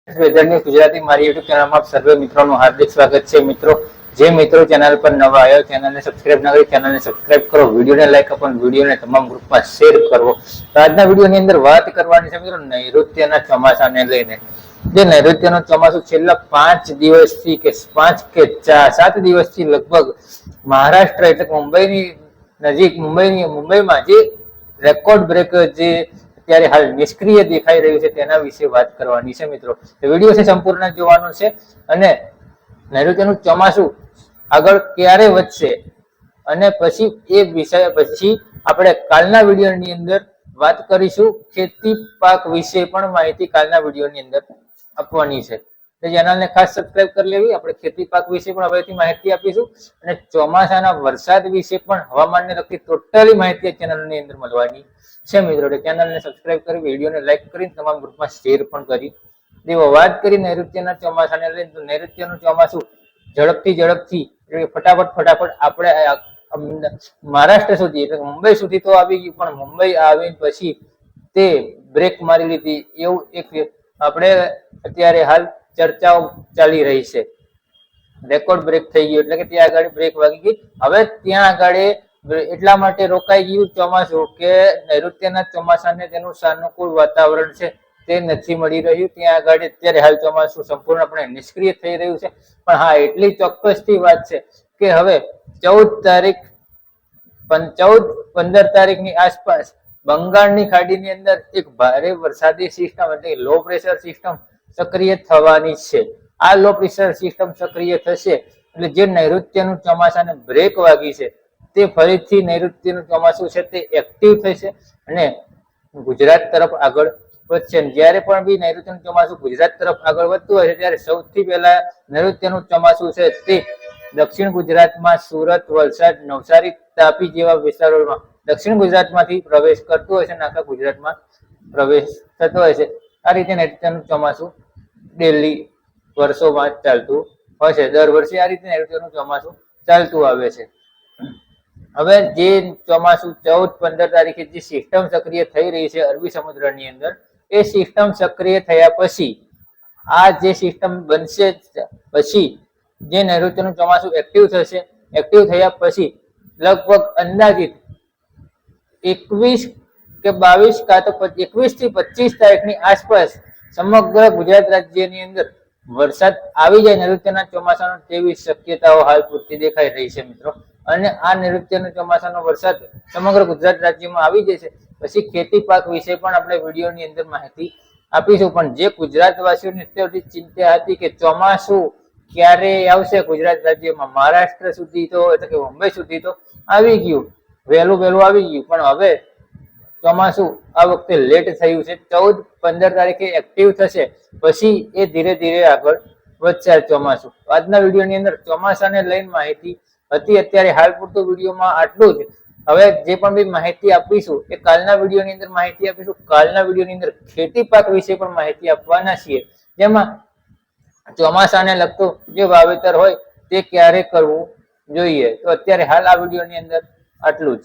વેધરની ગુજરાતી મારી યુટ્યુબ ચેનલમાં આપ સર્વે મિત્રોનું હાર્દિક સ્વાગત છે। મિત્રો જે મિત્રો ચેનલ પર નવા આવ્યો ચેનલને સબસ્ક્રાઇબ ન કરી ચેનલને સબસ્ક્રાઇબ કરો, વિડીયોને લાઈક આપો, વિડીયોને તમામ ગ્રુપમાં શેર કરવો। તો આજના વિડીયોની અંદર વાત કરવાની છે મિત્રો નૈઋત્યના ચોમાસાને લઈને। જે નૈઋત્યનું ચોમાસું છેલ્લા 5 દિવસથી કે 5 કે 7 દિવસથી લગભગ મહારાષ્ટ્ર એટલે મુંબઈની નજીક મુંબઈમાં જે રેકોર્ડ બ્રેક જે અત્યારે હાલ નિષ્ક્રિય દેખાઈ રહ્યું છે તેના વિશે વાત કરવાની છે મિત્રો। તો વિડીયો છે સંપૂર્ણ જોવાનો છે અને નૈઋત્યનું ચોમાસું આગળ ક્યારે વધશે અને પછી એ વિષય પછી આપણે કાલના વિડીયોની અંદર વાત કરીશું। ખેતી પાક વિશે પણ માહિતી કાલના વિડીયોની અંદર આપવાની છે, તો ચેનલને ખાસ સબસ્ક્રાઇબ કરી લેવી। આપણે ખેતી પાક વિશે પણ હવેથી માહિતી આપીશું અને ચોમાસાના વરસાદ વિશે પણ હવામાનને લગતી ટોટલી માહિતી ચેનલની અંદર મળવાની છે મિત્રો। તો ચેનલને સબસ્ક્રાઇબ કરી, વિડીયોને લાઈક કરી, તમામ ગ્રુપમાં શેર પણ કરી દેવો। વાત કરી નૈઋત્યના ચોમાસાને લઈને તો નૈઋત્યનું ચોમાસું ઝડપથી ફટાફટ આપણે મહારાષ્ટ્ર સુધી એટલે મુંબઈ સુધી તો આવી ગયું, પણ મુંબઈ આવીને પછી તે બ્રેક મારી લીધી એવું એક આપણે અત્યારે હાલ ચર્ચાઓ ચાલી રહી છે। રેકોર્ડ બ્રેક થઈ ગયું એટલે કે ત્યાં આગળ બ્રેક વાગી ગઈ। હવે ત્યાં આગળ એટલા માટે રોકાઈ ગયું ચોમાસું કે નૈઋત્યના ચોમાસાને તેનું સાનુકૂળ વાતાવરણ છે તે નથી મળી રહ્યું। ત્યાં આગળ અત્યારે હાલ ચોમાસું સંપૂર્ણપણે નિષ્ક્રિય થઈ રહ્યું છે। પણ હા, એટલી ચોક્કસથી વાત છે કે હવે 14 તારીખ 15 તારીખની આસપાસ બંગાળની ખાડીની અંદર એક ભારે વરસાદી સિસ્ટમ એટલે લો પ્રેશર સિસ્ટમ સક્રિય થવાની છે। આ લો પ્રેશર સિસ્ટમ સક્રિય થશે એટલે જે નૈઋત્યનું ચોમાસાને બ્રેક વાગી છે તે ફરીથી નૈઋત્યનું ચોમાસું છે તે એક્ટિવ થશે અને ગુજરાત તરફ આગળ વધશે। જ્યારે પણ બી નૈઋત્યનું ચોમાસું ગુજરાત તરફ આગળ વધતું હોય છે ત્યારે સૌથી પહેલા નૈઋત્યનું ચોમાસું છે તે દક્ષિણ ગુજરાતમાં સુરત, વલસાડ, નવસારી, તાપી જેવા વિસ્તારોમાં દક્ષિણ ગુજરાતમાંથી પ્રવેશ કરતું હોય છે અને આખા ગુજરાતમાં પ્રવેશ થતો હોય છે। આ રીતે નૈઋત્યનું ચોમાસું ડેલી વર્ષોમાં ચાલતું હોય છે। દર વર્ષે આ રીતે નૈઋત્યનું ચોમાસું ચાલતું આવે છે। હવે જે ચોમાસું 14-15 તારીખે જે સિસ્ટમ સક્રિય થઈ રહી છે અરબી સમુદ્રની અંદર, એ સિસ્ટમ સક્રિય થયા પછી આ જે સિસ્ટમ બનશે પછી જે નૈઋત્યનું ચોમાસું એક્ટિવ થશે, એક્ટિવ થયા પછી લગભગ અંદાજિત 21 કે 22 કાં તો 21 થી 25 તારીખની આસપાસ સમગ્ર ગુજરાત રાજ્યની અંદર વરસાદ આવી જાય નૈઋત્યના ચોમાસાનો તેવી શક્યતાઓ હાલ પૂરતી દેખાઈ રહી છે મિત્રો। અને આ નૈઋત્યના ચોમાસાનો વરસાદ સમગ્ર ગુજરાત રાજ્યમાં આવી જશે પછી ખેતી પાક વિશે પણ આપણે વિડીયોની અંદર માહિતી આપીશું। પણ જે ગુજરાતવાસીઓને અત્યારથી ચિંતા હતી કે ચોમાસું ક્યારે આવશે ગુજરાત રાજ્યમાં, મહારાષ્ટ્ર સુધી તો એટલે કે મુંબઈ સુધી તો આવી ગયું, વહેલું આવી ગયું, પણ હવે ચોમાસું આ વખતે લેટ થયું છે। 14-15 તારીખે એક્ટિવ થશે પછી એ ધીરે ધીરે આગળ વધશે ચોમાસું। આજના વિડીયોની અંદર ચોમાસાને લઈને માહિતી હતી। અત્યારે હાલ પૂરતું વિડીયોમાં આટલું જ। હવે જે પણ બી માહિતી આપીશું એ કાલના વિડીયોની અંદર માહિતી આપીશું। કાલના વિડીયોની અંદર ખેતી પાક વિશે પણ માહિતી આપવાના છીએ, જેમાં ચોમાસાને લગતું જે વાવેતર હોય તે ક્યારે કરવું જોઈએ। તો અત્યારે હાલ આ વિડીયોની અંદર આટલું જ।